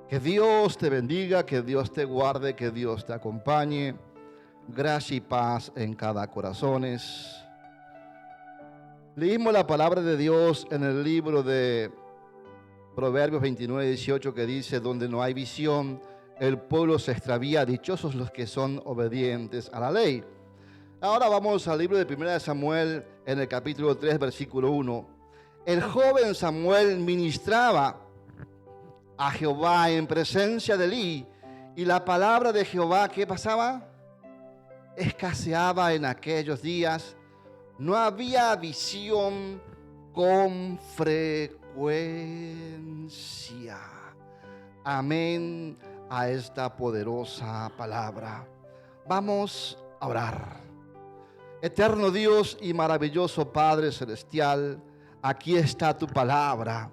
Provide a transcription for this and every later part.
Que Dios te bendiga, que Dios te guarde, que Dios te acompañe. Gracia y paz en cada corazón. Leímos la palabra de Dios en el libro de Proverbios 29:18 que dice: donde no hay visión, el pueblo se extravía, dichosos los que son obedientes a la ley. Ahora vamos al libro de 1 Samuel en el capítulo 3, versículo 1. El joven Samuel ministraba a Jehová en presencia de Elí, y la palabra de Jehová, ¿qué pasaba? Escaseaba en aquellos días. No había visión con frecuencia. Amén a esta poderosa palabra. Vamos a orar. Eterno Dios y maravilloso Padre Celestial, aquí está tu palabra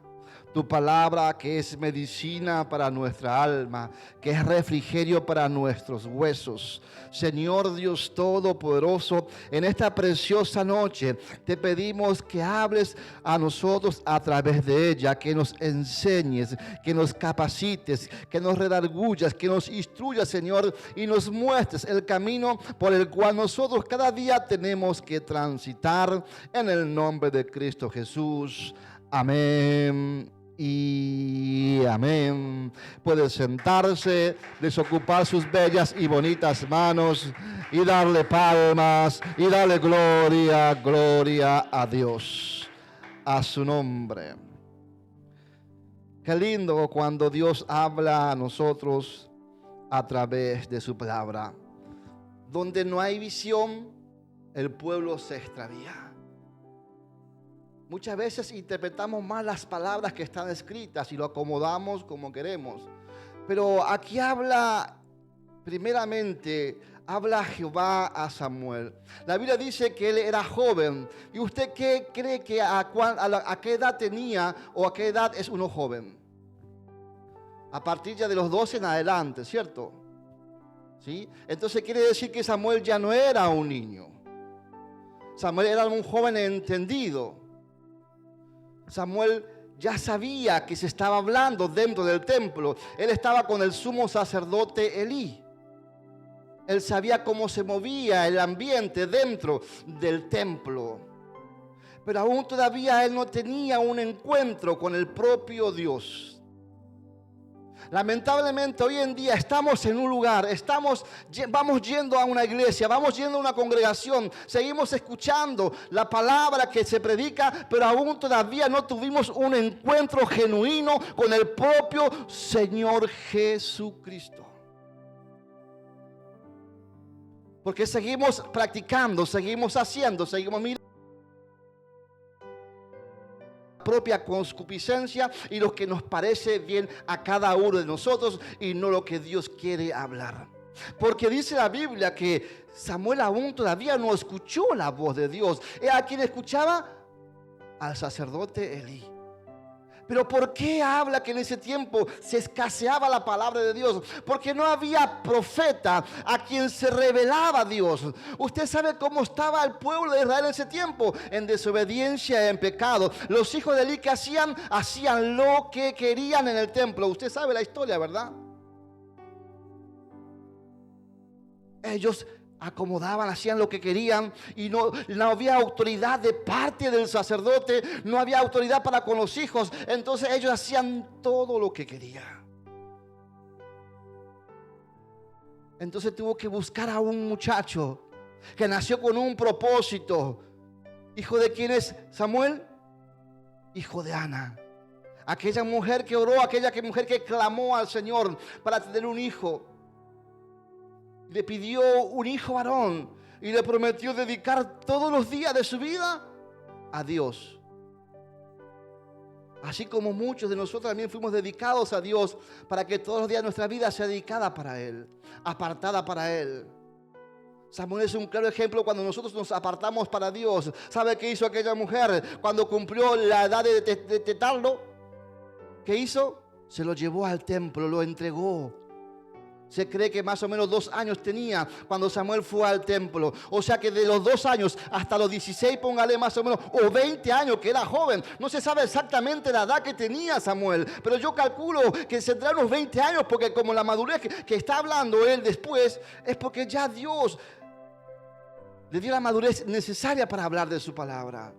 que es medicina para nuestra alma, que es refrigerio para nuestros huesos. Señor Dios Todopoderoso, en esta preciosa noche te pedimos que hables a nosotros a través de ella, que nos enseñes, que nos capacites, que nos redargullas, que nos instruyas, Señor, y nos muestres el camino por el cual nosotros cada día tenemos que transitar, en el nombre de Cristo Jesús. Amén y amén. Puede sentarse, desocupar sus bellas y bonitas manos y darle palmas y darle gloria a Dios, a su nombre. Qué lindo cuando Dios habla a nosotros a través de su palabra. Donde no hay visión, el pueblo se extravía. Muchas veces interpretamos mal las palabras que están escritas y lo acomodamos como queremos. Pero aquí primeramente habla Jehová a Samuel. La Biblia dice que él era joven. ¿Y usted qué cree que a qué edad tenía o a qué edad es uno joven? A partir ya de los 12 en adelante, ¿cierto? ¿Sí? Entonces quiere decir que Samuel ya no era un niño. Samuel era un joven entendido. Samuel ya sabía que se estaba hablando dentro del templo. Él estaba con el sumo sacerdote Elí. Él sabía cómo se movía el ambiente dentro del templo. Pero aún todavía él no tenía un encuentro con el propio Dios. Lamentablemente hoy en día estamos en un lugar, vamos yendo a una iglesia, vamos yendo a una congregación, seguimos escuchando la palabra que se predica, pero aún todavía no tuvimos un encuentro genuino con el propio Señor Jesucristo. Porque seguimos practicando, seguimos haciendo, seguimos mirando propia concupiscencia y lo que nos parece bien a cada uno de nosotros y no lo que Dios quiere hablar. Porque dice la Biblia que Samuel aún todavía no escuchó la voz de Dios. Era quien escuchaba al sacerdote Elí. Pero ¿por qué habla que en ese tiempo se escaseaba la palabra de Dios? Porque no había profeta a quien se revelaba Dios. Usted sabe cómo estaba el pueblo de Israel en ese tiempo, en desobediencia, en pecado. Los hijos de Elí que hacían lo que querían en el templo. Usted sabe la historia, ¿verdad? Ellos acomodaban, hacían lo que querían y no había autoridad de parte del sacerdote, no había autoridad para con los hijos. Entonces ellos hacían todo lo que querían. Entonces tuvo que buscar a un muchacho que nació con un propósito. ¿Hijo de quién es Samuel? Hijo de Ana. Aquella mujer que oró, aquella mujer que clamó al Señor para tener un hijo. Le pidió un hijo varón y le prometió dedicar todos los días de su vida a Dios. Así como muchos de nosotros también fuimos dedicados a Dios para que todos los días de nuestra vida sea dedicada para Él, apartada para Él. Samuel es un claro ejemplo cuando nosotros nos apartamos para Dios. ¿Sabe qué hizo aquella mujer cuando cumplió la edad de tetarlo? ¿Qué hizo? Se lo llevó al templo, lo entregó. Se cree que más o menos 2 años tenía cuando Samuel fue al templo. O sea que de los 2 años hasta los 16, póngale más o menos, o 20 años, que era joven. No se sabe exactamente la edad que tenía Samuel, pero yo calculo que tendrá unos 20 años, porque como la madurez que está hablando él después, es porque ya Dios le dio la madurez necesaria para hablar de su palabra.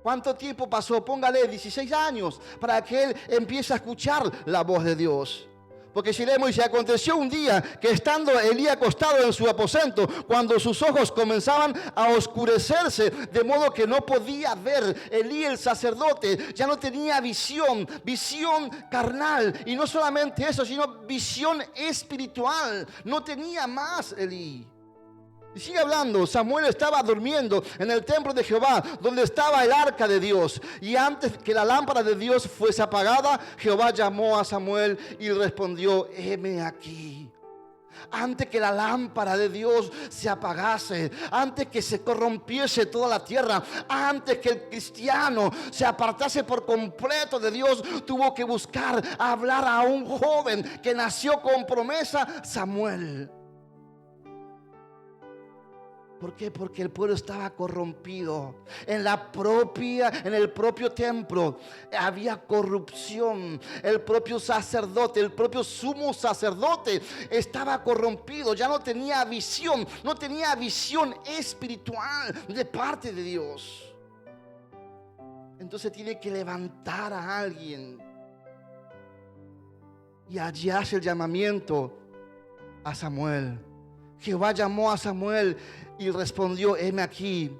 ¿Cuánto tiempo pasó? Póngale 16 años para que él empiece a escuchar la voz de Dios. Porque si leemos, dice, aconteció un día que estando Elí acostado en su aposento, cuando sus ojos comenzaban a oscurecerse, de modo que no podía ver, Elí el sacerdote ya no tenía visión carnal, y no solamente eso, sino visión espiritual. No tenía más Elí. Y sigue hablando, Samuel estaba durmiendo en el templo de Jehová, donde estaba el arca de Dios. Y antes que la lámpara de Dios fuese apagada, Jehová llamó a Samuel y respondió, heme aquí. Antes que la lámpara de Dios se apagase, antes que se corrompiese toda la tierra, antes que el cristiano se apartase por completo de Dios, tuvo que buscar hablar a un joven que nació con promesa, Samuel. ¿Por qué? Porque el pueblo estaba corrompido. En el propio templo había corrupción. El propio sacerdote, el propio sumo sacerdote estaba corrompido. Ya no tenía visión espiritual de parte de Dios. Entonces tiene que levantar a alguien. Y allí hace el llamamiento a Samuel. Jehová llamó a Samuel y respondió, heme aquí.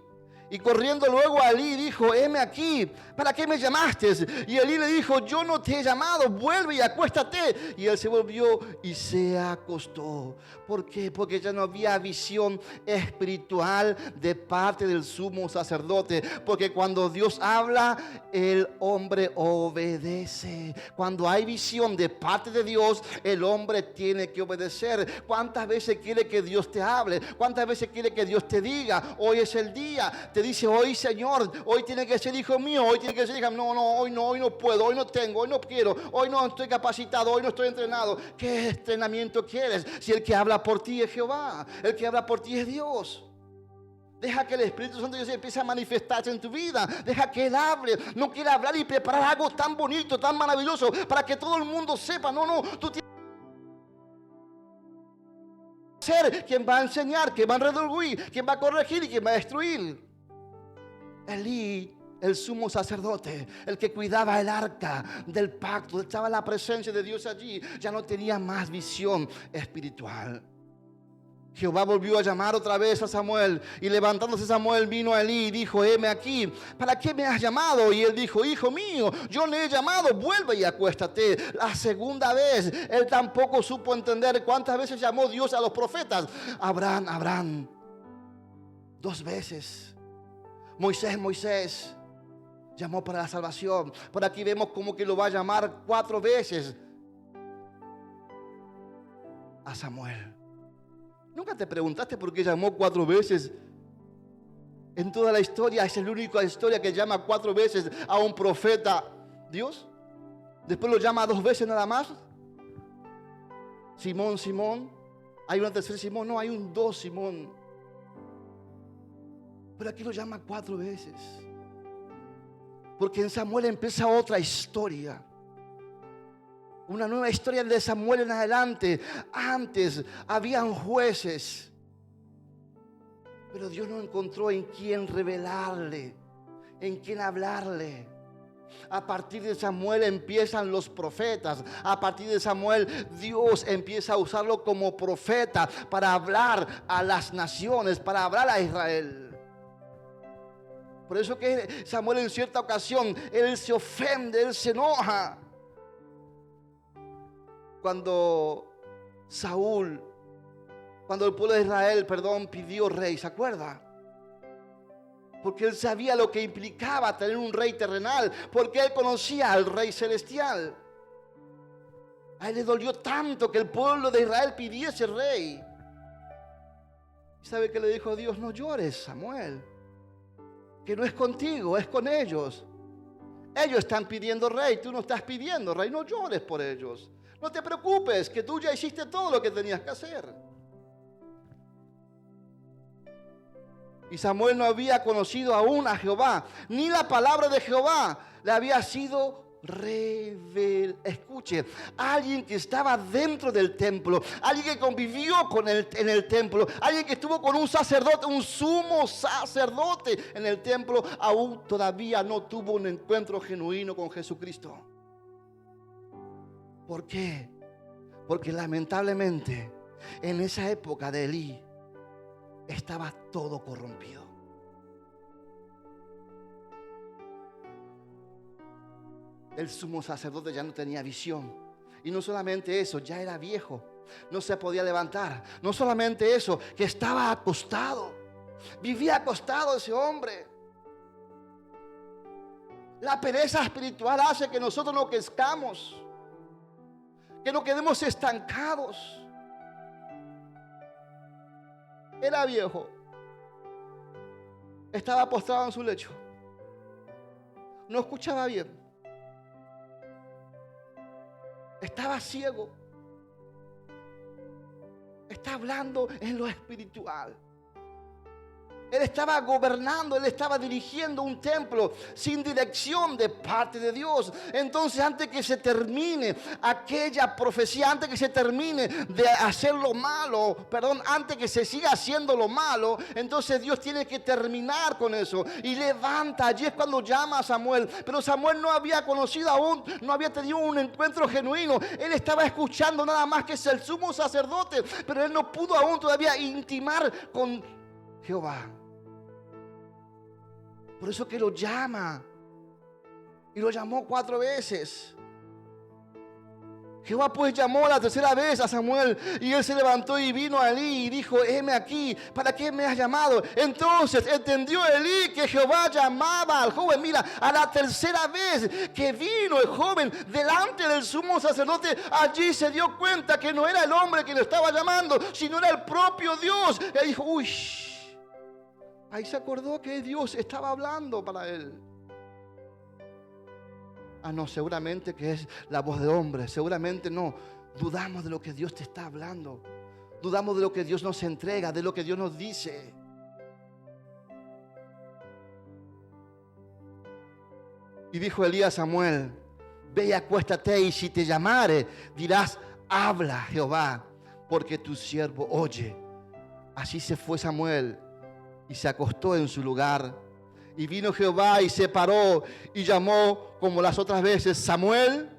Y corriendo luego a Elí dijo, heme aquí, ¿para qué me llamaste? Y Elí le dijo, yo no te he llamado, vuelve y acuéstate. Y él se volvió y se acostó. ¿Por qué? Porque ya no había visión espiritual de parte del sumo sacerdote. Porque cuando Dios habla, el hombre obedece. Cuando hay visión de parte de Dios, el hombre tiene que obedecer. ¿Cuántas veces quiere que Dios te hable? ¿Cuántas veces quiere que Dios te diga, hoy es el día? Te dice, hoy Señor, hoy tiene que ser hijo mío, hoy tiene que ser hija. No, hoy no puedo, hoy no tengo, hoy no quiero, hoy no estoy capacitado, hoy no estoy entrenado. ¿Qué entrenamiento quieres? Si el que habla por ti es Jehová, el que habla por ti es Dios. Deja que el Espíritu Santo de Dios empiece a manifestarse en tu vida. Deja que Él hable. No quiere hablar y preparar algo tan bonito, tan maravilloso, para que todo el mundo sepa. No, tú tienes que ser quien va a enseñar, quien va a redarguir, quien va a corregir y quien va a destruir. Elí, el sumo sacerdote, el que cuidaba el arca del pacto, estaba la presencia de Dios allí, ya no tenía más visión espiritual. Jehová volvió a llamar otra vez a Samuel, y levantándose Samuel vino a Elí y dijo, heme aquí, ¿para qué me has llamado? Y él dijo, hijo mío, yo le he llamado, vuelve y acuéstate. La segunda vez, él tampoco supo entender cuántas veces llamó Dios a los profetas. Abraham, 2 veces. Moisés llamó para la salvación. Por aquí vemos como que lo va a llamar 4 veces a Samuel. ¿Nunca te preguntaste por qué llamó 4 veces? En toda la historia es la única historia que llama 4 veces a un profeta Dios. Después lo llama 2 veces nada más. Simón. Hay una tercera Simón, no, hay un 2 Simón. Pero aquí lo llama 4 veces. Porque en Samuel empieza otra historia. Una nueva historia de Samuel en adelante. Antes habían jueces, pero Dios no encontró en quién revelarle, en quién hablarle. A partir de Samuel empiezan los profetas. A partir de Samuel Dios empieza a usarlo como profeta para hablar a las naciones, para hablar a Israel. Por eso que Samuel en cierta ocasión, él se ofende, él se enoja. Cuando el pueblo de Israel, pidió rey, ¿se acuerda? Porque él sabía lo que implicaba tener un rey terrenal, porque él conocía al rey celestial. A él le dolió tanto que el pueblo de Israel pidiese rey. ¿Y sabe qué le dijo Dios? No llores, Samuel, que no es contigo, es con ellos. Ellos están pidiendo rey, tú no estás pidiendo rey, no llores por ellos. No te preocupes, que tú ya hiciste todo lo que tenías que hacer. Y Samuel no había conocido aún a Jehová, ni la palabra de Jehová le había sido revelada. Escuche, alguien que estaba dentro del templo, alguien que convivió en el templo, alguien que estuvo con un sacerdote, un sumo sacerdote en el templo, aún todavía no tuvo un encuentro genuino con Jesucristo. ¿Por qué? Porque lamentablemente en esa época de Elí estaba todo corrompido. El sumo sacerdote ya no tenía visión. Y no solamente eso, ya era viejo. No se podía levantar. No solamente eso, que estaba acostado. Vivía acostado ese hombre. La pereza espiritual hace que nosotros no crezcamos, que no quedemos estancados. Era viejo. Estaba postrado en su lecho. No escuchaba bien. Estaba ciego. Está hablando en lo espiritual. Él estaba gobernando, él estaba dirigiendo un templo sin dirección de parte de Dios. Entonces, antes que se termine aquella profecía, antes que se termine de hacer lo malo, antes que se siga haciendo lo malo, entonces Dios tiene que terminar con eso. Y levanta, allí es cuando llama a Samuel. Pero Samuel no había conocido aún, no había tenido un encuentro genuino. Él estaba escuchando nada más que es el sumo sacerdote, pero él no pudo aún todavía intimar con Jehová. Por eso que lo llama. Y lo llamó 4 veces. Jehová pues llamó la tercera vez a Samuel. Y él se levantó y vino a Elí y dijo: heme aquí, ¿para qué me has llamado? Entonces entendió Elí que Jehová llamaba al joven. Mira, a la tercera vez que vino el joven delante del sumo sacerdote, allí se dio cuenta que no era el hombre que lo estaba llamando, sino era el propio Dios. Él dijo: uy. Ahí se acordó que Dios estaba hablando para él. No, seguramente que es la voz de hombre. Seguramente no. Dudamos de lo que Dios te está hablando. Dudamos de lo que Dios nos entrega, de lo que Dios nos dice. Y dijo Elí a Samuel: ve y acuéstate, y si te llamare, dirás: habla Jehová, porque tu siervo oye. Así se fue Samuel y se acostó en su lugar. Y vino Jehová y se paró y llamó como las otras veces: Samuel,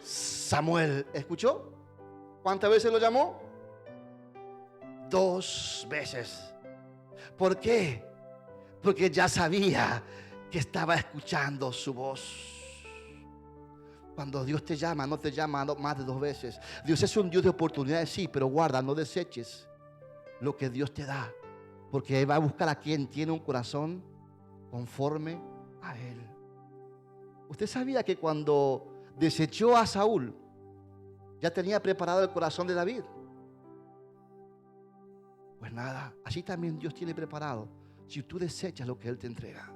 Samuel. ¿Escuchó? ¿Cuántas veces lo llamó? 2 veces. ¿Por qué? Porque ya sabía que estaba escuchando su voz. Cuando Dios te llama, no te llama más de 2 veces. Dios es un Dios de oportunidades, sí, pero guarda, no deseches lo que Dios te da. Porque Él va a buscar a quien tiene un corazón conforme a Él. ¿Usted sabía que cuando desechó a Saúl, ya tenía preparado el corazón de David? Pues nada, así también Dios tiene preparado si tú desechas lo que Él te entrega.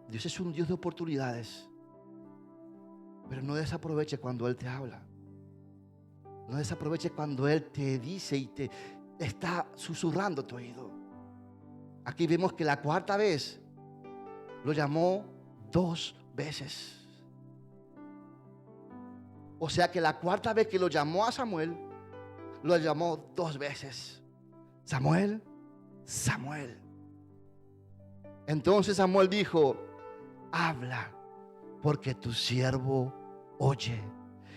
Dios es un Dios de oportunidades, pero no desaproveche cuando Él te habla. No desaproveche cuando Él te dice y te está susurrando tu oído. Aquí vemos que la 4ª vez lo llamó 2 veces. O sea que la 4ª vez que lo llamó a Samuel, lo llamó 2 veces. Samuel, Samuel. Entonces Samuel dijo: habla, porque tu siervo oye.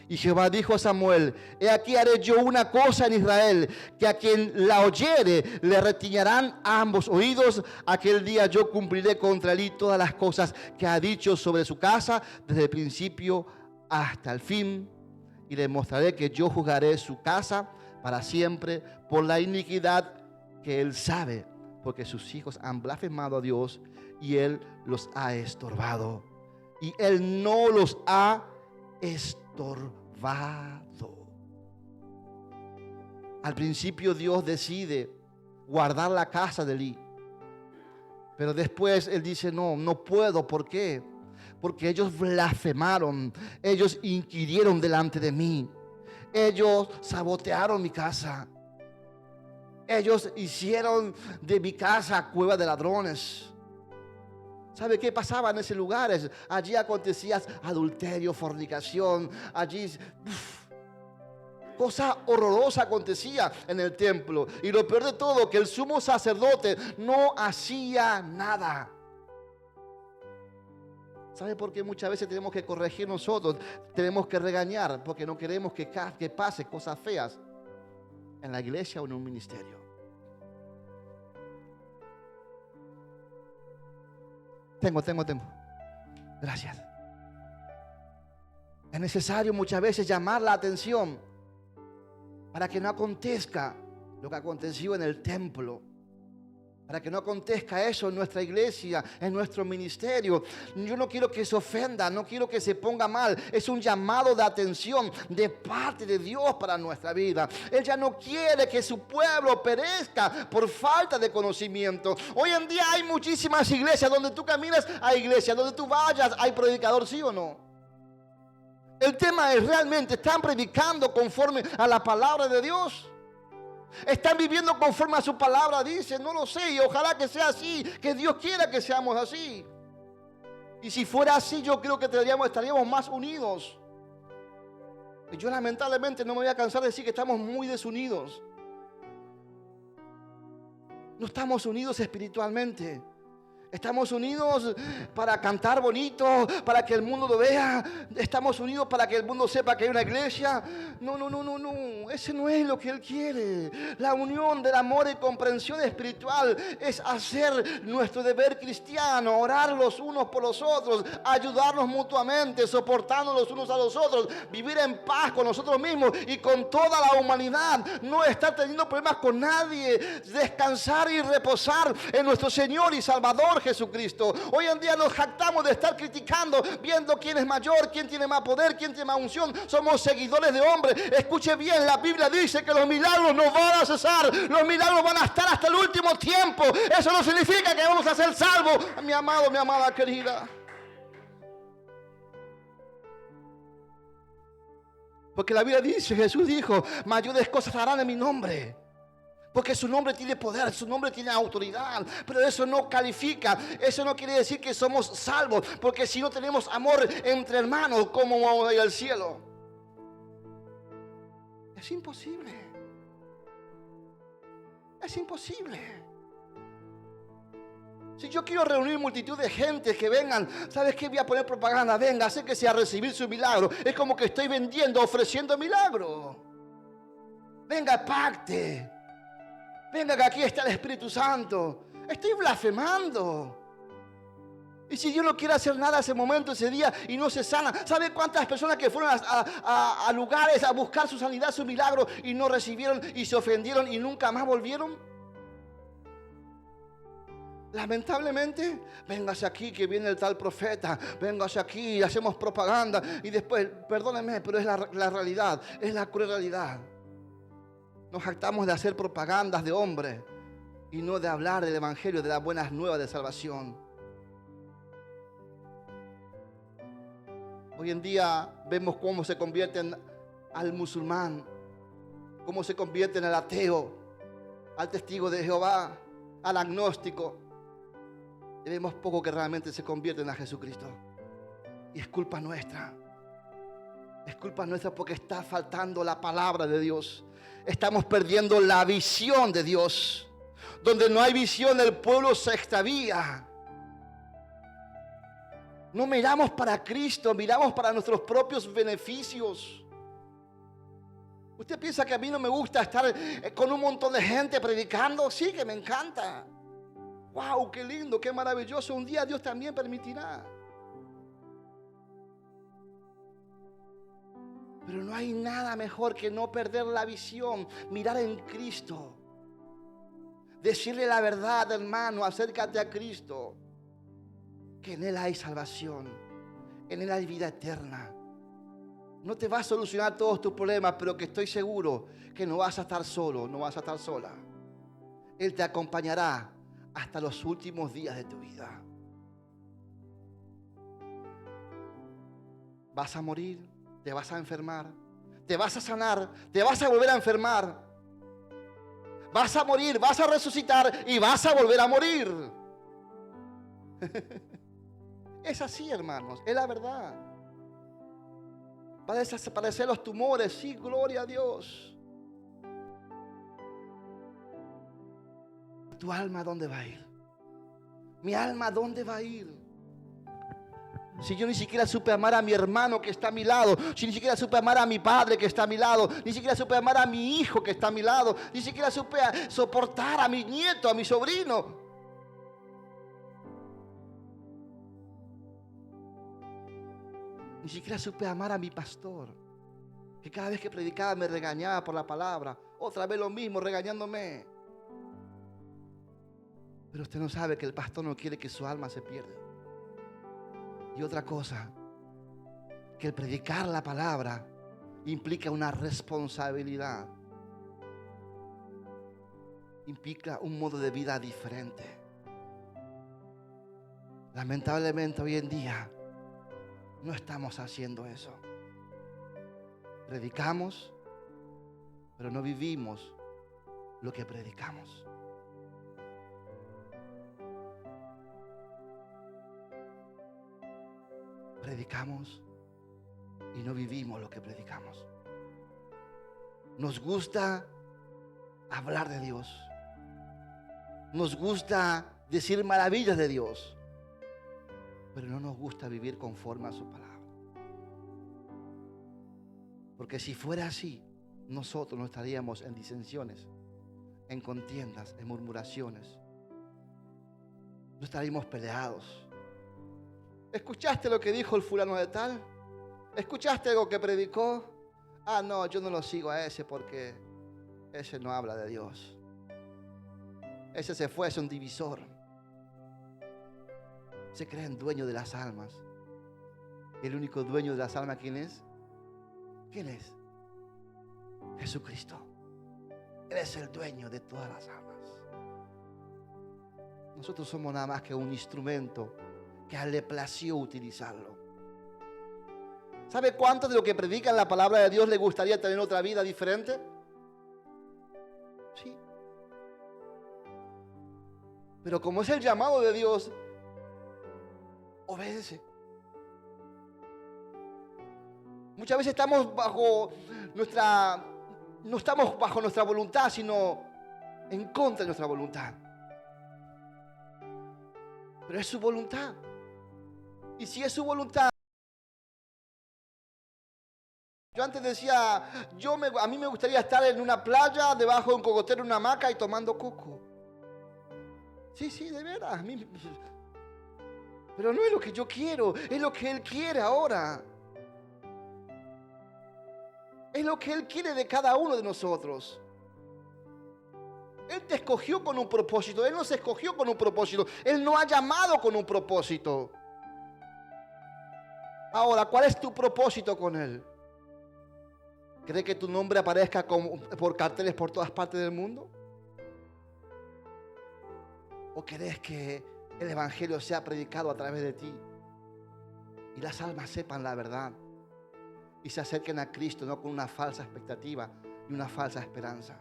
Y Jehová dijo a Samuel: he aquí haré yo una cosa en Israel, que a quien la oyere le retiñarán ambos oídos. Aquel día yo cumpliré contra él todas las cosas que ha dicho sobre su casa, desde el principio hasta el fin. Y le mostraré que yo juzgaré su casa para siempre por la iniquidad que él sabe, porque sus hijos han blasfemado a Dios y él los ha estorbado. Y él no los ha estorbado. Al principio Dios decide guardar la casa de Elí. Pero después Él dice, no puedo. ¿Por qué? Porque ellos blasfemaron, ellos inquirieron delante de mí, ellos sabotearon mi casa, ellos hicieron de mi casa cueva de ladrones. ¿Sabe qué pasaba en esos lugares? Allí acontecía adulterio, fornicación, allí cosa horrorosa acontecía en el templo. Y lo peor de todo, que el sumo sacerdote no hacía nada. ¿Sabe por qué muchas veces tenemos que corregir nosotros? Tenemos que regañar porque no queremos que pase cosas feas en la iglesia o en un ministerio. Tengo. Gracias. Es necesario muchas veces llamar la atención para que no acontezca lo que aconteció en el templo. Para que no acontezca eso en nuestra iglesia, en nuestro ministerio. Yo no quiero que se ofenda, no quiero que se ponga mal. Es un llamado de atención de parte de Dios para nuestra vida. Él ya no quiere que su pueblo perezca por falta de conocimiento. Hoy en día hay muchísimas iglesias. Donde tú caminas hay iglesia, donde tú vayas hay predicador, ¿sí o no? El tema es realmente, ¿están predicando conforme a la palabra de Dios? ¿Están viviendo conforme a su palabra? Dice, no lo sé, y ojalá que sea así, que Dios quiera que seamos así. Y si fuera así, yo creo que estaríamos más unidos. Y yo lamentablemente no me voy a cansar de decir que estamos muy desunidos. No estamos unidos espiritualmente. Estamos unidos para cantar bonito, para que el mundo lo vea. Estamos unidos para que el mundo sepa que hay una iglesia. No. Ese no es lo que Él quiere. La unión del amor y comprensión espiritual es hacer nuestro deber cristiano, orar los unos por los otros, ayudarnos mutuamente, soportarnos los unos a los otros, vivir en paz con nosotros mismos y con toda la humanidad. No estar teniendo problemas con nadie. Descansar y reposar en nuestro Señor y Salvador Jesucristo. Hoy en día nos jactamos de estar criticando, viendo quién es mayor, quién tiene más poder, quién tiene más unción. Somos seguidores de hombres. Escuche bien, la Biblia dice que los milagros no van a cesar, los milagros van a estar hasta el último tiempo. Eso no significa que vamos a ser salvos, mi amado, mi amada querida. Porque la Biblia dice, Jesús dijo, mayores cosas harán en mi nombre. Porque su nombre tiene poder, su nombre tiene autoridad. Pero eso no califica, eso no quiere decir que somos salvos. Porque si no tenemos amor entre hermanos, ¿cómo vamos a ir al cielo? Es imposible. Es imposible. Si yo quiero reunir multitud de gente que vengan, ¿sabes qué? Voy a poner propaganda, venga, acérquese a recibir su milagro. Es como que estoy vendiendo, ofreciendo milagro. Venga, pacte. Venga, que aquí está el Espíritu Santo. Estoy blasfemando. Y si Dios no quiere hacer nada ese momento, ese día, y no se sana, ¿sabe cuántas personas que fueron a lugares a buscar su sanidad, su milagro, y no recibieron y se ofendieron y nunca más volvieron? Lamentablemente, véngase aquí que viene el tal profeta, véngase aquí y hacemos propaganda, y después, perdónenme, pero es la realidad, es la cruel realidad. Nos jactamos de hacer propagandas de hombres y no de hablar del evangelio, de las buenas nuevas de salvación. Hoy en día vemos cómo se convierten al musulmán, cómo se convierten al ateo, al testigo de Jehová, al agnóstico. Y vemos poco que realmente se convierten a Jesucristo. Y es culpa nuestra. Es culpa nuestra porque está faltando la palabra de Dios. Estamos perdiendo la visión de Dios. Donde no hay visión, el pueblo se extravía. No miramos para Cristo, miramos para nuestros propios beneficios. ¿Usted piensa que a mí no me gusta estar con un montón de gente predicando? Sí, que me encanta. ¡Wow! ¡Qué lindo! ¡Qué maravilloso! Un día Dios también permitirá. Pero no hay nada mejor que no perder la visión, mirar en Cristo. Decirle la verdad, hermano, acércate a Cristo. Que en Él hay salvación, en Él hay vida eterna. No te va a solucionar todos tus problemas, pero que estoy seguro que no vas a estar solo, no vas a estar sola. Él te acompañará hasta los últimos días de tu vida. Vas a morir, te vas a enfermar, te vas a sanar, te vas a volver a enfermar. Vas a morir, vas a resucitar y vas a volver a morir. Es así, hermanos, es la verdad. Van a desaparecer los tumores, sí, gloria a Dios. ¿Tu alma dónde va a ir? ¿Mi alma dónde va a ir? Si yo ni siquiera supe amar a mi hermano que está a mi lado, si ni siquiera supe amar a mi padre que está a mi lado, ni siquiera supe amar a mi hijo que está a mi lado, ni siquiera supe soportar a mi nieto, a mi sobrino. Ni siquiera supe amar a mi pastor, que cada vez que predicaba me regañaba por la palabra. Otra vez lo mismo, regañándome. Pero usted no sabe que el pastor no quiere que su alma se pierda. Y otra cosa, que el predicar la palabra implica una responsabilidad. Implica un modo de vida diferente. Lamentablemente hoy en día no estamos haciendo eso. Predicamos, pero no vivimos lo que predicamos. Predicamos y no vivimos lo que predicamos. Nos gusta hablar de Dios. Nos gusta decir maravillas de Dios, pero no nos gusta vivir conforme a su palabra. Porque si fuera así, nosotros no estaríamos en disensiones, en contiendas, en murmuraciones. No estaríamos peleados. ¿Escuchaste lo que dijo el fulano de tal? ¿Escuchaste algo que predicó? Ah, no, yo no lo sigo a ese porque ese no habla de Dios. Ese se fue, es un divisor. Se creen dueños de las almas. ¿Y el único dueño de las almas quién es? ¿Quién es? Jesucristo. Él es el dueño de todas las almas. Nosotros somos nada más que un instrumento que a él le plació utilizarlo. ¿Sabe cuánto de lo que predican la palabra de Dios le gustaría tener otra vida diferente? Sí. Pero como es el llamado de Dios, obedece. Muchas veces estamos no estamos bajo nuestra voluntad, sino en contra de nuestra voluntad. Pero es su voluntad. Y si es su voluntad, yo antes decía, a mí me gustaría estar en una playa, debajo de un cocotero, en una hamaca y tomando coco. Sí, de veras. Pero no es lo que yo quiero, es lo que Él quiere ahora. Es lo que Él quiere de cada uno de nosotros. Él te escogió con un propósito, Él nos escogió con un propósito, Él nos ha llamado con un propósito. Ahora, ¿cuál es tu propósito con Él? ¿Cree que tu nombre aparezca por carteles por todas partes del mundo? ¿O querés que el Evangelio sea predicado a través de ti y las almas sepan la verdad y se acerquen a Cristo, no con una falsa expectativa y una falsa esperanza?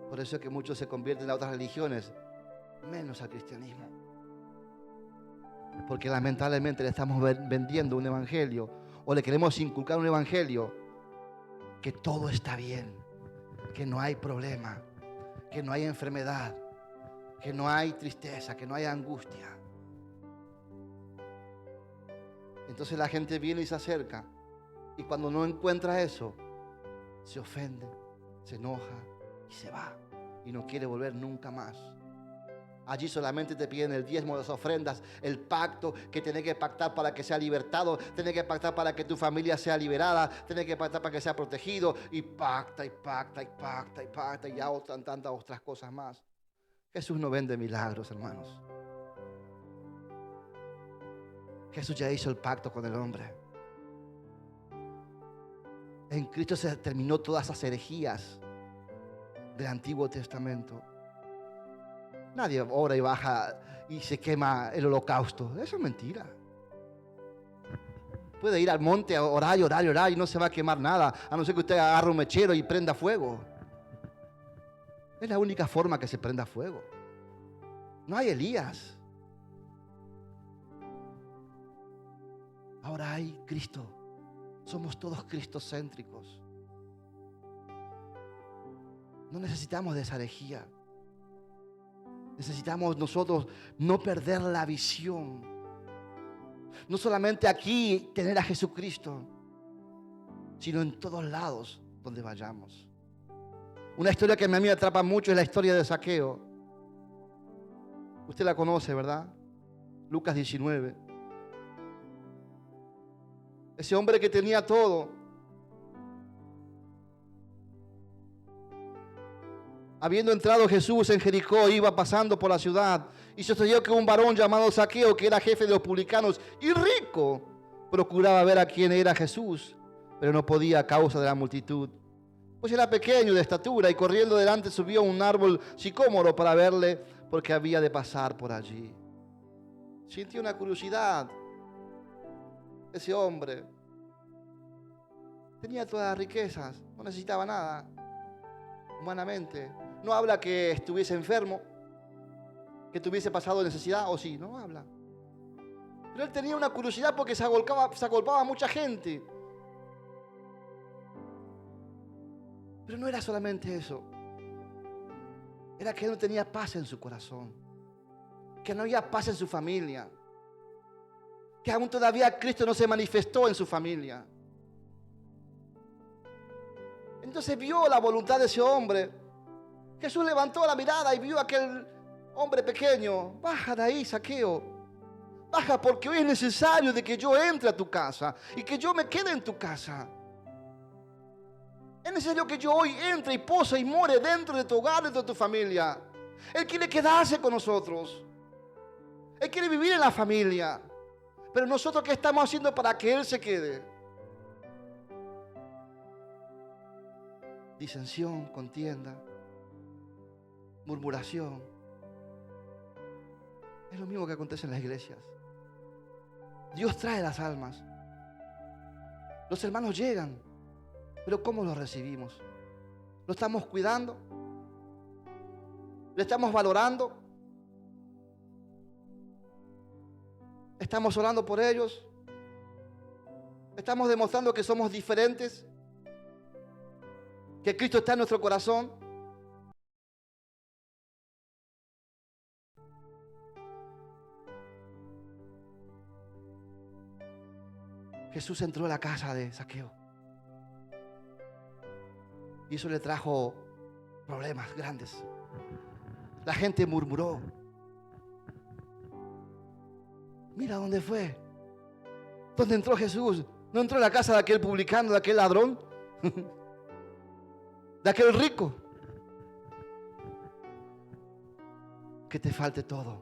Por eso es que muchos se convierten a otras religiones, menos al cristianismo. Porque lamentablemente le estamos vendiendo un evangelio, o le queremos inculcar un evangelio que todo está bien, que no hay problema, que no hay enfermedad, que no hay tristeza, que no hay angustia. Entonces la gente viene y se acerca, y cuando no encuentra eso, se ofende, se enoja y se va, y no quiere volver nunca más. Allí solamente te piden el diezmo de las ofrendas, el pacto que tenés que pactar para que sea libertado, tenés que pactar para que tu familia sea liberada, tenés que pactar para que sea protegido, y pacta, y pacta, y pacta, y pacta, y ya tantas otras cosas más. Jesús no vende milagros, hermanos. Jesús ya hizo el pacto con el hombre. En Cristo se terminó todas esas herejías. del Antiguo Testamento. Nadie ora y baja y se quema el holocausto. Eso es mentira. Puede ir al monte a orar y orar y orar y no se va a quemar nada, a no ser que usted agarre un mechero y prenda fuego. Es la única forma que se prenda fuego. No hay Elías. Ahora hay Cristo. Somos todos cristocéntricos. No necesitamos de esa herejía. Necesitamos nosotros no perder la visión. No solamente aquí tener a Jesucristo, sino en todos lados donde vayamos. Una historia que a mí me atrapa mucho es la historia de Zaqueo. Usted la conoce, ¿verdad? Lucas 19. Ese hombre que tenía todo. Habiendo entrado Jesús en Jericó, iba pasando por la ciudad y sucedió que un varón llamado Zaqueo, que era jefe de los publicanos y rico, procuraba ver a quién era Jesús, pero no podía a causa de la multitud, pues era pequeño de estatura, y corriendo delante subió a un árbol sicómoro para verle, porque había de pasar por allí. Sintió una curiosidad. Ese hombre tenía todas las riquezas, no necesitaba nada humanamente. No habla que estuviese enfermo, que tuviese pasado necesidad, o sí, no habla. Pero él tenía una curiosidad porque se agolpaba a mucha gente. Pero no era solamente eso. Era que él no tenía paz en su corazón, que no había paz en su familia, que aún todavía Cristo no se manifestó en su familia. Entonces vio la voluntad de ese hombre. Jesús levantó la mirada y vio a aquel hombre pequeño. Baja de ahí, Zaqueo. Baja, porque hoy es necesario de que yo entre a tu casa y que yo me quede en tu casa. Es necesario que yo hoy entre y pose y more dentro de tu hogar, dentro de tu familia. Él quiere quedarse con nosotros. Él quiere vivir en la familia. Pero nosotros, ¿qué estamos haciendo para que Él se quede? Disensión, contienda, murmuración. Es lo mismo que acontece en las iglesias. Dios trae las almas. Los hermanos llegan, pero ¿cómo los recibimos? ¿Lo estamos cuidando? ¿Le estamos valorando? ¿Estamos orando por ellos? ¿Estamos demostrando que somos diferentes? ¿Que Cristo está en nuestro corazón? Jesús entró a la casa de Zaqueo y eso le trajo problemas grandes. La gente murmuró. Mira dónde fue. ¿Dónde entró Jesús? ¿No entró en la casa de aquel publicano, de aquel ladrón? De aquel rico. Que te falte todo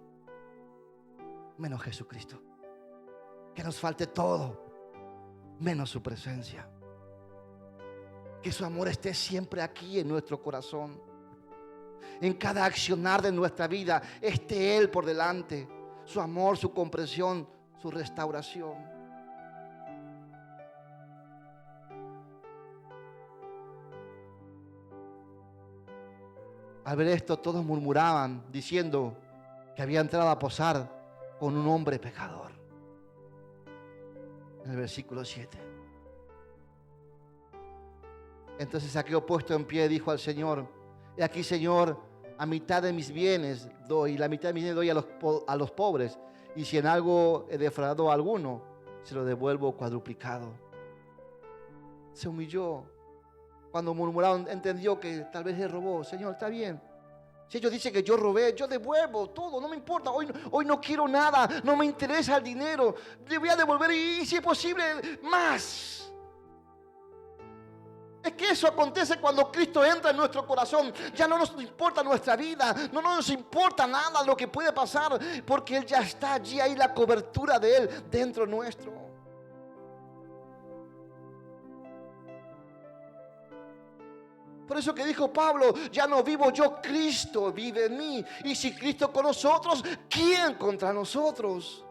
menos Jesucristo. Que nos falte todo menos su presencia. Que su amor esté siempre aquí en nuestro corazón. En cada accionar de nuestra vida esté Él por delante. Su amor, su comprensión, su restauración. Al ver esto, todos murmuraban, diciendo que había entrado a posar con un hombre pecador. En el versículo 7. Entonces Zaqueo, puesto en pie, dijo al Señor: He aquí, Señor, a mitad de mis bienes doy, la mitad de mis bienes doy a los pobres, y si en algo he defraudado a alguno, se lo devuelvo cuadruplicado. Se humilló. Cuando murmuraron, entendió que tal vez él robó. Señor, está bien. Si ellos dicen que yo robé, yo devuelvo todo, no me importa. Hoy no quiero nada, no me interesa el dinero. Le voy a devolver y si es posible, más. Es que eso acontece cuando Cristo entra en nuestro corazón. Ya no nos importa nuestra vida, no nos importa nada lo que puede pasar, porque Él ya está allí, hay la cobertura de Él dentro nuestro. Por eso que dijo Pablo, ya no vivo yo, Cristo vive en mí. Y si Cristo con nosotros, ¿quién contra nosotros?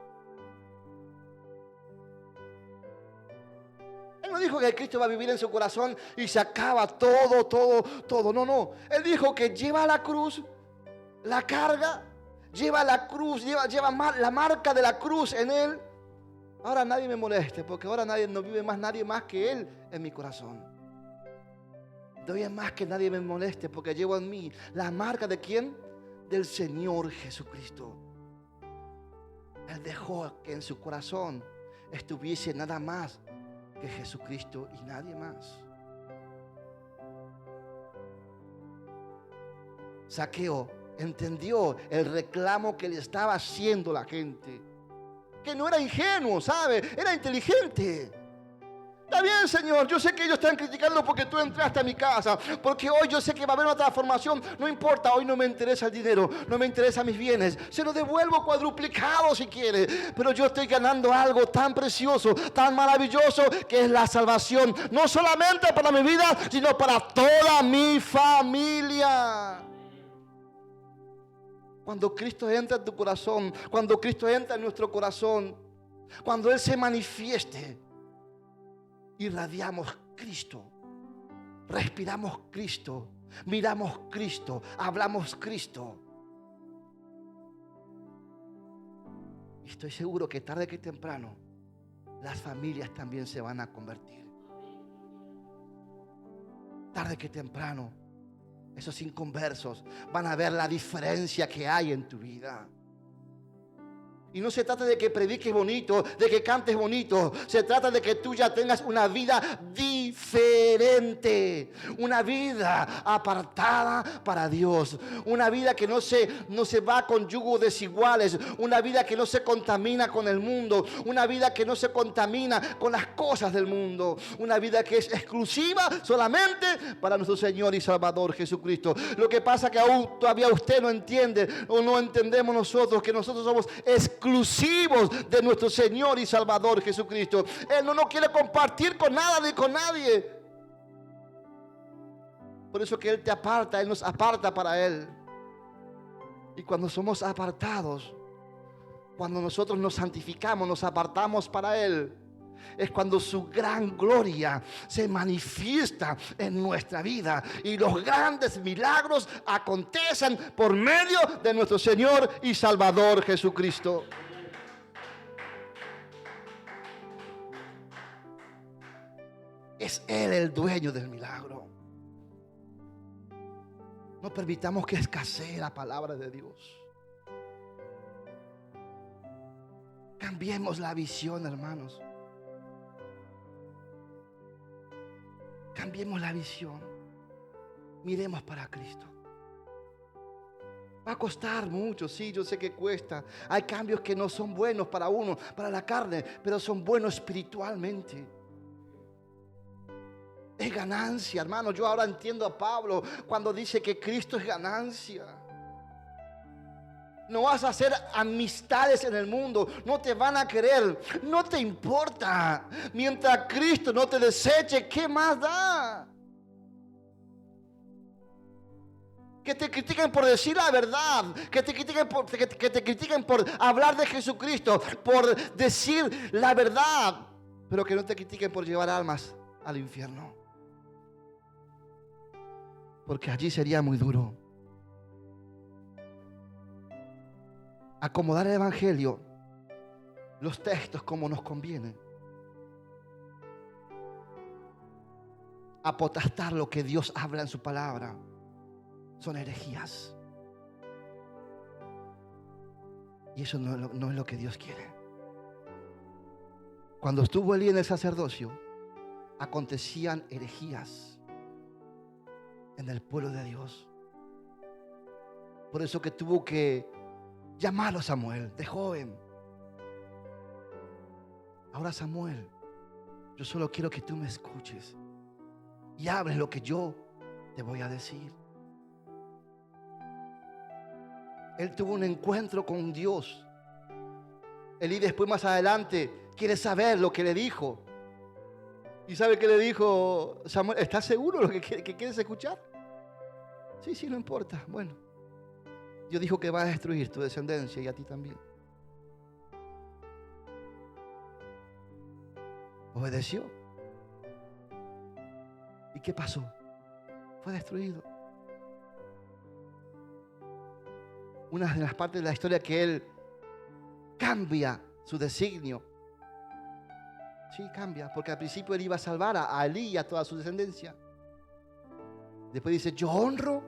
Él no dijo que Cristo va a vivir en su corazón y se acaba todo. No. Él dijo que lleva la cruz, la carga, lleva la cruz, lleva la marca de la cruz en él. Ahora nadie me moleste, porque ahora no vive nadie más que Él en mi corazón. No vive más que nadie me moleste, porque llevo en mí la marca ¿de quién? Del Señor Jesucristo. Él dejó que en su corazón estuviese nada más que Jesucristo y nadie más. Zaqueo entendió el reclamo que le estaba haciendo la gente. Que no era ingenuo, ¿sabe? Era inteligente. Está bien, Señor, yo sé que ellos están criticando porque tú entraste a mi casa, porque hoy yo sé que va a haber una transformación. No importa, hoy no me interesa el dinero, no me interesan mis bienes, se los devuelvo cuadruplicado si quiere, pero yo estoy ganando algo tan precioso, tan maravilloso, que es la salvación, no solamente para mi vida, sino para toda mi familia. Cuando Cristo entra en tu corazón, cuando Cristo entra en nuestro corazón, cuando Él se manifieste, irradiamos Cristo, respiramos Cristo, miramos Cristo, hablamos Cristo. Y estoy seguro que tarde que temprano las familias también se van a convertir. Tarde que temprano esos inconversos van a ver la diferencia que hay en tu vida. Y no se trata de que prediques bonito, de que cantes bonito. Se trata de que tú ya tengas una vida diferente. Una vida apartada para Dios. Una vida que no se va con yugos desiguales. Una vida que no se contamina con el mundo. Una vida que no se contamina con las cosas del mundo. Una vida que es exclusiva solamente para nuestro Señor y Salvador Jesucristo. Lo que pasa es que aún todavía usted no entiende o no entendemos nosotros que nosotros somos exclusivos de nuestro Señor y Salvador Jesucristo. Él no nos quiere compartir con nada ni con nadie. Por eso que Él te aparta, Él nos aparta para Él. Y cuando somos apartados, cuando nosotros nos santificamos, nos apartamos para Él, es cuando su gran gloria se manifiesta en nuestra vida y los grandes milagros acontecen por medio de nuestro Señor y Salvador Jesucristo. Es Él el dueño del milagro. No permitamos que escasee la palabra de Dios. Cambiemos la visión, hermanos. Cambiemos la visión. Miremos para Cristo. Va a costar mucho, sí, yo sé que cuesta. Hay cambios que no son buenos para uno, para la carne, pero son buenos espiritualmente. Es ganancia, hermano. Yo ahora entiendo a Pablo cuando dice que Cristo es ganancia. No vas a hacer amistades en el mundo. No te van a querer. No te importa. Mientras Cristo no te deseche, ¿qué más da? Que te critiquen por decir la verdad. Que te critiquen por hablar de Jesucristo. Por decir la verdad. Pero que no te critiquen por llevar almas al infierno. Porque allí sería muy duro. Acomodar el evangelio, los textos como nos conviene. Apotastar lo que Dios habla en su palabra. Son herejías. Y eso no es lo que Dios quiere. Cuando estuvo Elí en el sacerdocio, acontecían herejías en el pueblo de Dios. Por eso que tuvo que llamarlo a Samuel de joven. Ahora, Samuel, yo solo quiero que tú me escuches y hables lo que yo te voy a decir. Él tuvo un encuentro con Dios. Elí después, más adelante, quiere saber lo que le dijo. ¿Y sabe qué le dijo Samuel? ¿Estás seguro de lo que quieres escuchar? Sí, sí, no importa. Bueno, Dios dijo que va a destruir tu descendencia y a ti también. Obedeció. ¿Y qué pasó? Fue destruido. Una de las partes de la historia que él cambia su designio. Sí, cambia, porque al principio él iba a salvar a Elí y a toda su descendencia. Después dice, yo honro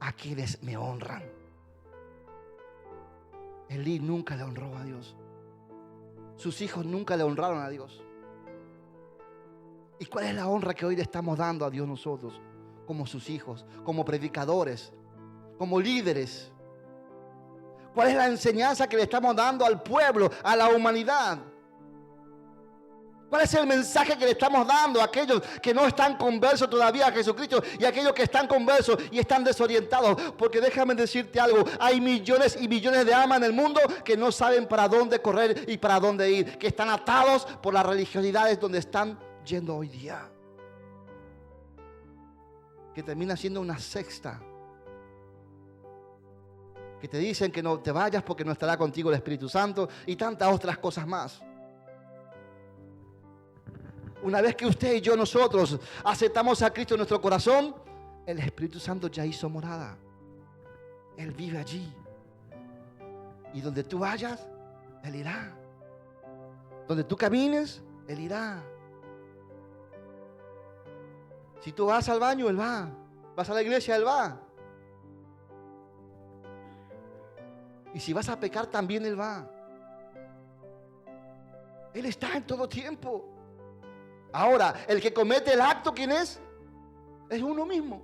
a quienes me honran. Elí nunca le honró a Dios. Sus hijos nunca le honraron a Dios. ¿Y cuál es la honra que hoy le estamos dando a Dios nosotros? Como sus hijos, como predicadores, como líderes. ¿Cuál es la enseñanza que le estamos dando al pueblo, a la humanidad? ¿Cuál es el mensaje que le estamos dando a aquellos que no están conversos todavía a Jesucristo y a aquellos que están conversos y están desorientados? Porque déjame decirte algo, hay millones y millones de almas en el mundo que no saben para dónde correr y para dónde ir, que están atados por las religiosidades donde están yendo hoy día, que termina siendo una secta, que te dicen que no te vayas porque no estará contigo el Espíritu Santo y tantas otras cosas más. Una vez que usted y yo, nosotros aceptamos a Cristo en nuestro corazón, el Espíritu Santo ya hizo morada. Él vive allí. Y donde tú vayas, Él irá. Donde tú camines, Él irá. Si tú vas al baño, Él va. Vas a la iglesia, Él va. Y si vas a pecar, también Él va. Él está en todo tiempo. Ahora, el que comete el acto, ¿quién es? Es uno mismo.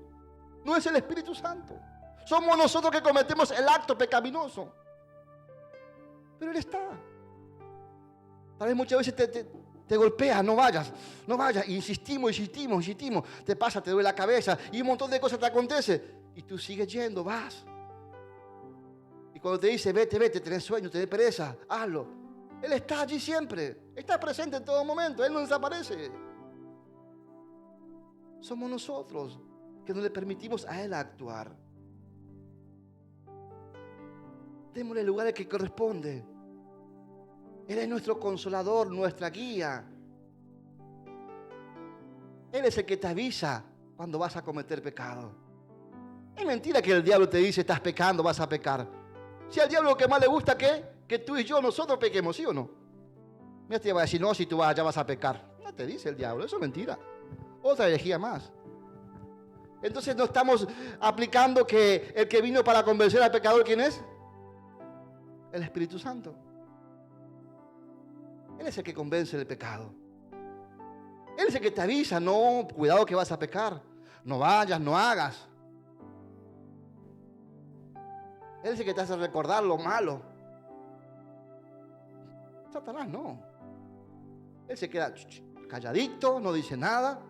No es el Espíritu Santo. Somos nosotros que cometemos el acto pecaminoso. Pero Él está. Tal vez muchas veces te golpea, no vayas. Insistimos. Te pasa, te duele la cabeza y un montón de cosas te acontece. Y tú sigues yendo, vas. Y cuando te dice, vete, tenés sueño, tenés pereza, hazlo. Él está allí siempre. Está presente en todo momento. Él no desaparece. Somos nosotros que no le permitimos a Él actuar. Démosle el lugar que corresponde. Él es nuestro consolador, nuestra guía. Él es el que te avisa cuando vas a cometer pecado. Es mentira que el diablo te dice, estás pecando, vas a pecar. Si al diablo lo que más le gusta, ¿qué? Que tú y yo, nosotros pequemos, ¿sí o no? Mira, te va a decir, no, si tú vas allá vas a pecar. No te dice el diablo, eso es mentira. Otra herejía más. Entonces no estamos aplicando que el que vino para convencer al pecador, ¿quién es? El Espíritu Santo. Él es el que convence del pecado. Él es el que te avisa, no, cuidado que vas a pecar. No vayas, no hagas. Él es el que te hace recordar lo malo. Satanás no. Él se queda calladito, no dice nada.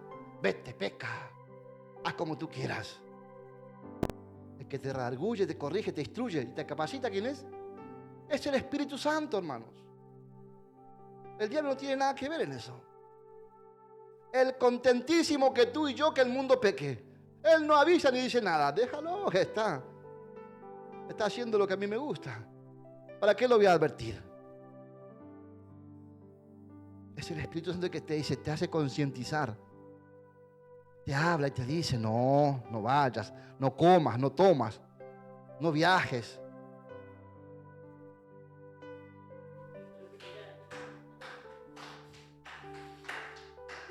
Vete, peca. Haz como tú quieras. El que te redarguye, te corrige, te instruye y te capacita, ¿quién es? Es el Espíritu Santo, hermanos. El diablo no tiene nada que ver en eso. El contentísimo que tú y yo, que el mundo peque. Él no avisa ni dice nada. Déjalo, que está haciendo lo que a mí me gusta. ¿Para qué lo voy a advertir? Es el Espíritu Santo que te dice, te hace concientizar. Te habla y te dice, no vayas, no comas, no tomas, no viajes.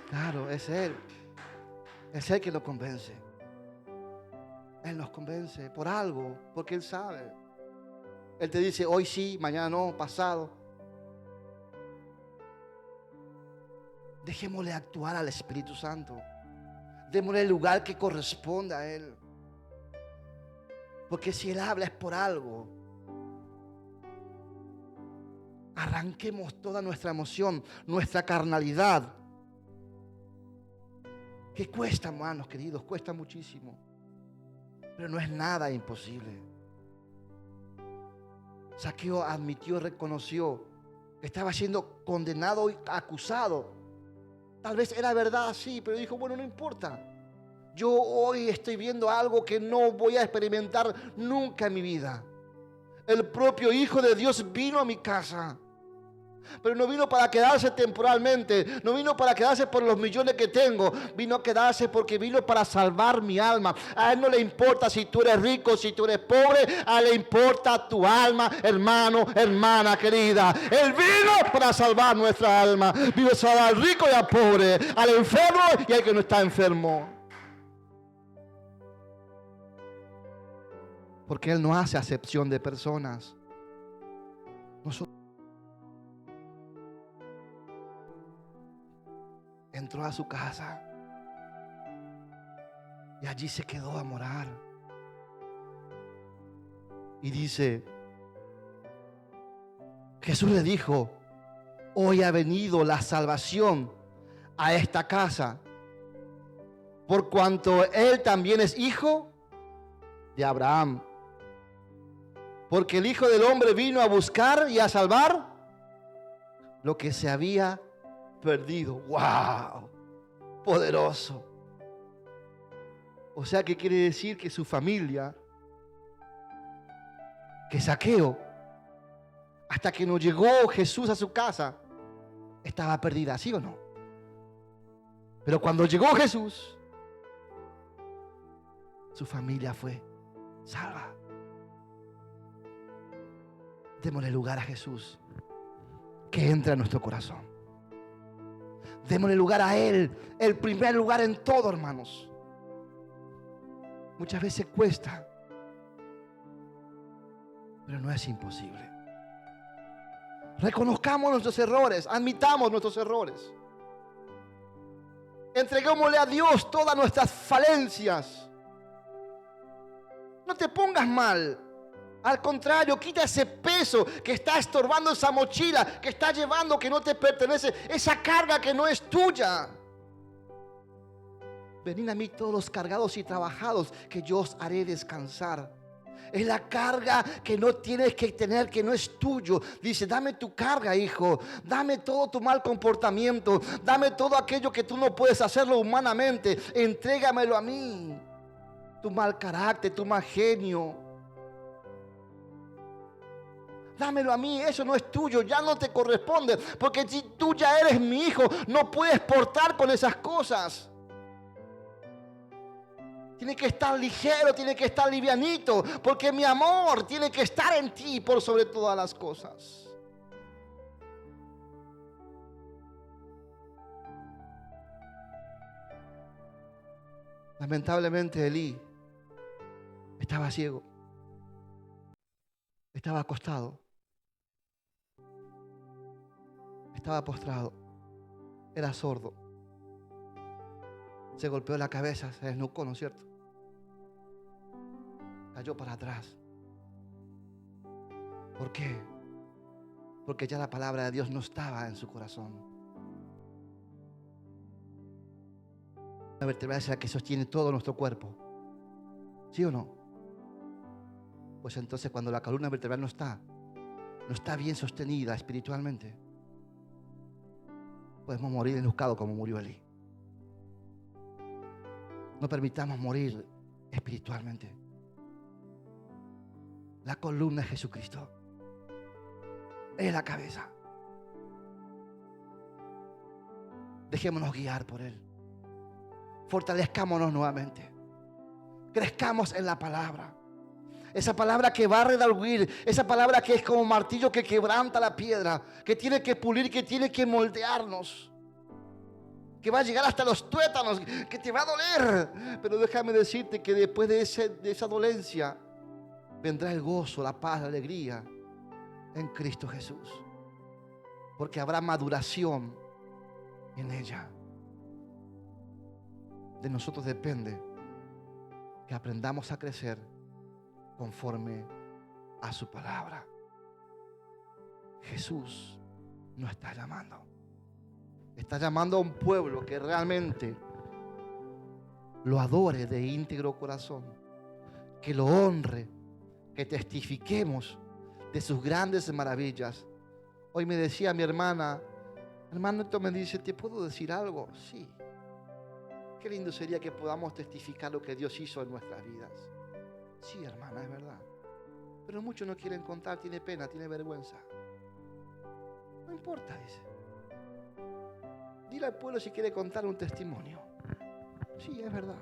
Claro, es Él. Es Él que nos convence. Él nos convence por algo, porque Él sabe. Él te dice, hoy sí, mañana no, pasado. Dejémosle actuar al Espíritu Santo. Démosle el lugar que corresponda a Él. Porque si Él habla es por algo. Arranquemos toda nuestra emoción, nuestra carnalidad. Que cuesta, hermanos queridos, cuesta muchísimo. Pero no es nada imposible. Zaqueo admitió, reconoció que estaba siendo condenado y acusado. Tal vez era verdad, sí, pero dijo, bueno, no importa. Yo hoy estoy viendo algo que no voy a experimentar nunca en mi vida. El propio Hijo de Dios vino a mi casa. Pero no vino para quedarse temporalmente, no vino para quedarse por los millones que tengo, vino a quedarse porque vino para salvar mi alma. A Él no le importa si tú eres rico, si tú eres pobre, a Él le importa tu alma, hermano, hermana querida. Él vino para salvar nuestra alma, vino a salvar al rico y al pobre, al enfermo y al que no está enfermo. Porque Él no hace acepción de personas. Nosotros entró a su casa y allí se quedó a morar. Y dice, Jesús le dijo, hoy ha venido la salvación a esta casa, por cuanto él también es hijo de Abraham. Porque el Hijo del Hombre vino a buscar y a salvar lo que se había perdido. ¡Wow! Poderoso. O sea, ¿qué quiere decir? Que su familia, que Zaqueo, hasta que no llegó Jesús a su casa, estaba perdida, ¿sí o no? Pero cuando llegó Jesús, su familia fue salva. Démosle lugar a Jesús, que entra en nuestro corazón. Démosle lugar a Él, el primer lugar en todo, hermanos. Muchas veces cuesta, pero no es imposible. Reconozcamos nuestros errores, admitamos nuestros errores. Entreguémosle a Dios todas nuestras falencias. No te pongas mal. Al contrario, quita ese peso que está estorbando, esa mochila que está llevando, que no te pertenece, esa carga que no es tuya. Venid a mí todos los cargados y trabajados, que yo os haré descansar. Es la carga que no tienes que tener, que no es tuyo. Dice, dame tu carga, hijo. Dame todo tu mal comportamiento. Dame todo aquello que tú no puedes hacerlo humanamente. Entrégamelo a mí. Tu mal carácter, tu mal genio. Dámelo a mí, eso no es tuyo, ya no te corresponde. Porque si tú ya eres mi hijo, no puedes portar con esas cosas. Tiene que estar ligero, tiene que estar livianito, porque mi amor tiene que estar en ti por sobre todas las cosas. Lamentablemente Elí estaba ciego, estaba acostado, estaba postrado, era sordo. Se golpeó la cabeza, se desnucó, ¿no es cierto? Cayó para atrás. ¿Por qué? Porque ya la palabra de Dios no estaba en su corazón. La vertebral es la que sostiene todo nuestro cuerpo. ¿Sí o no? Pues entonces cuando la columna vertebral no está bien sostenida espiritualmente, podemos morir enluscados como murió Elí. No permitamos morir espiritualmente. La columna es Jesucristo. Es la cabeza. Dejémonos guiar por Él. Fortalezcámonos nuevamente. Crezcamos en la palabra. Esa palabra que va a redarguir. Esa palabra que es como martillo que quebranta la piedra. Que tiene que pulir, que tiene que moldearnos. Que va a llegar hasta los tuétanos, que te va a doler. Pero déjame decirte que después de esa dolencia vendrá el gozo, la paz, la alegría en Cristo Jesús. Porque habrá maduración en ella. De nosotros depende que aprendamos a crecer conforme a su palabra. Jesús nos está llamando. Está llamando a un pueblo que realmente lo adore de íntegro corazón, que lo honre, que testifiquemos de sus grandes maravillas. Hoy me decía mi hermana Hermano, esto me dice, ¿te puedo decir algo? Sí. Qué lindo sería que podamos testificar lo que Dios hizo en nuestras vidas. Sí, hermana, es verdad. Pero muchos no quieren contar, tiene pena, tiene vergüenza. No importa, dice. Dile al pueblo si quiere contar un testimonio. Sí, es verdad.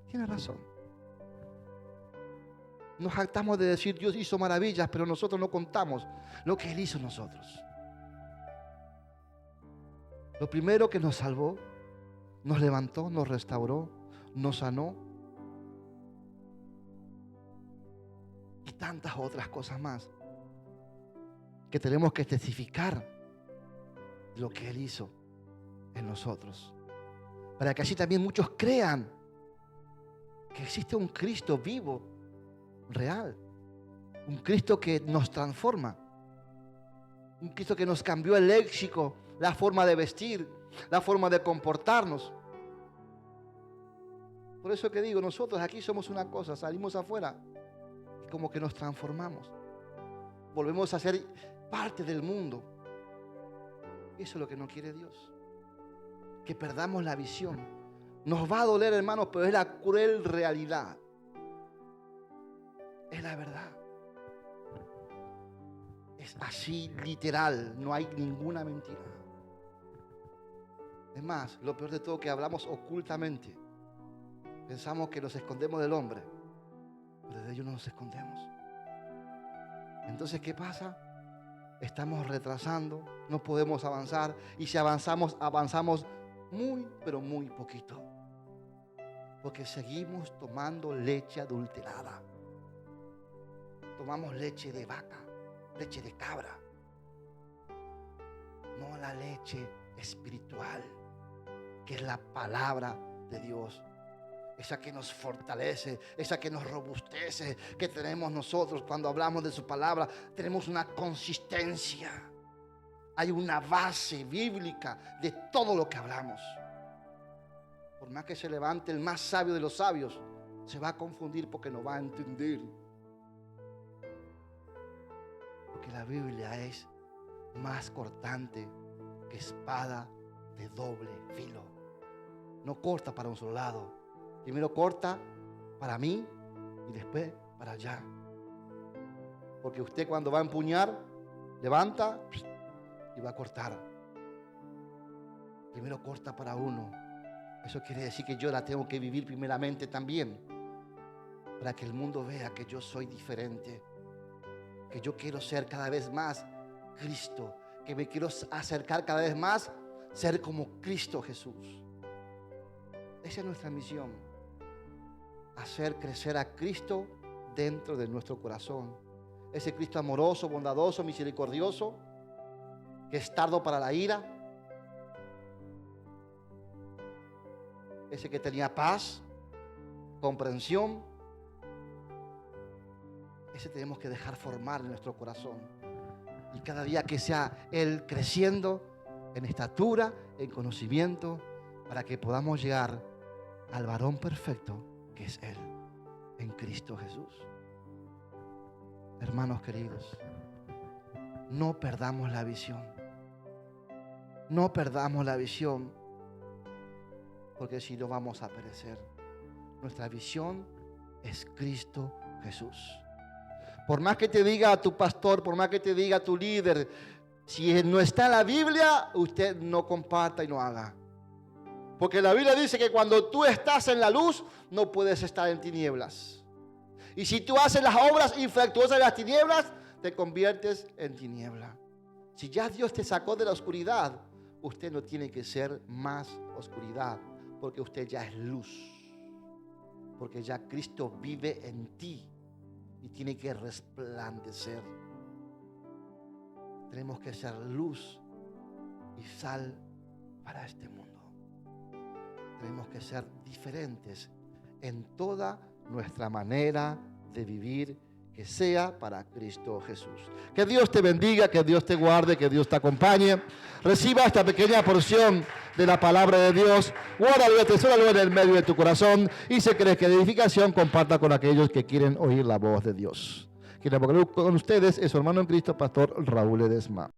Tiene razón. Nos jactamos de decir Dios hizo maravillas, pero nosotros no contamos lo que Él hizo en nosotros. Lo primero que nos salvó, nos levantó, nos restauró, nos sanó y tantas otras cosas más que tenemos que testificar de lo que Él hizo en nosotros, para que así también muchos crean que existe un Cristo vivo, real, un Cristo que nos transforma, un Cristo que nos cambió el léxico, la forma de vestir, la forma de comportarnos. Por eso que digo, nosotros aquí somos una cosa, salimos afuera y como que nos transformamos, volvemos a ser parte del mundo. Eso es lo que no quiere Dios, que perdamos la visión. Nos va a doler, hermanos, pero es la cruel realidad, es la verdad. Es así literal, no hay ninguna mentira. Es más, lo peor de todo, que hablamos ocultamente. Pensamos que nos escondemos del hombre, pero de ellos no nos escondemos. Entonces, ¿qué pasa? Estamos retrasando, no podemos avanzar, y si avanzamos, avanzamos muy, pero muy poquito, porque seguimos tomando leche adulterada. Tomamos leche de vaca, leche de cabra, no la leche espiritual, que es la palabra de Dios, esa que nos fortalece, esa que nos robustece, que tenemos nosotros cuando hablamos de su palabra. Tenemos una consistencia, hay una base bíblica de todo lo que hablamos. Por más que se levante el más sabio de los sabios, se va a confundir porque no va a entender. Porque la Biblia es más cortante que espada de doble filo. No corta para un solo lado. Primero corta para mí y después para allá. Porque usted, cuando va a empuñar, levanta y va a cortar. Primero corta para uno. Eso quiere decir que yo la tengo que vivir primeramente también, para que el mundo vea que yo soy diferente, que yo quiero ser cada vez más Cristo, que me quiero acercar cada vez más, ser como Cristo Jesús. Esa es nuestra misión, hacer crecer a Cristo dentro de nuestro corazón. Ese Cristo amoroso, bondadoso, misericordioso, que es tardo para la ira, ese que tenía paz, comprensión. Ese tenemos que dejar formar en nuestro corazón, y cada día que sea Él creciendo en estatura, en conocimiento, para que podamos llegar al varón perfecto que es Él, en Cristo Jesús. Hermanos queridos, no perdamos la visión. No perdamos la visión, porque si no vamos a perecer. Nuestra visión es Cristo Jesús. Por más que te diga tu pastor, por más que te diga tu líder, si no está en la Biblia, usted no comparta y no haga. Porque la Biblia dice que cuando tú estás en la luz, no puedes estar en tinieblas. Y si tú haces las obras infructuosas de las tinieblas, te conviertes en tiniebla. Si ya Dios te sacó de la oscuridad, usted no tiene que ser más oscuridad, porque usted ya es luz. Porque ya Cristo vive en ti y tiene que resplandecer. Tenemos que ser luz y sal para este mundo. Tenemos que ser diferentes en toda nuestra manera de vivir, que sea para Cristo Jesús. Que Dios te bendiga, que Dios te guarde, que Dios te acompañe. Reciba esta pequeña porción de la palabra de Dios. Guárdalo y atesóralo en el medio de tu corazón. Y si crees que de edificación, comparta con aquellos que quieren oír la voz de Dios. Quien habla con ustedes es su hermano en Cristo, Pastor Raúl Ledesma.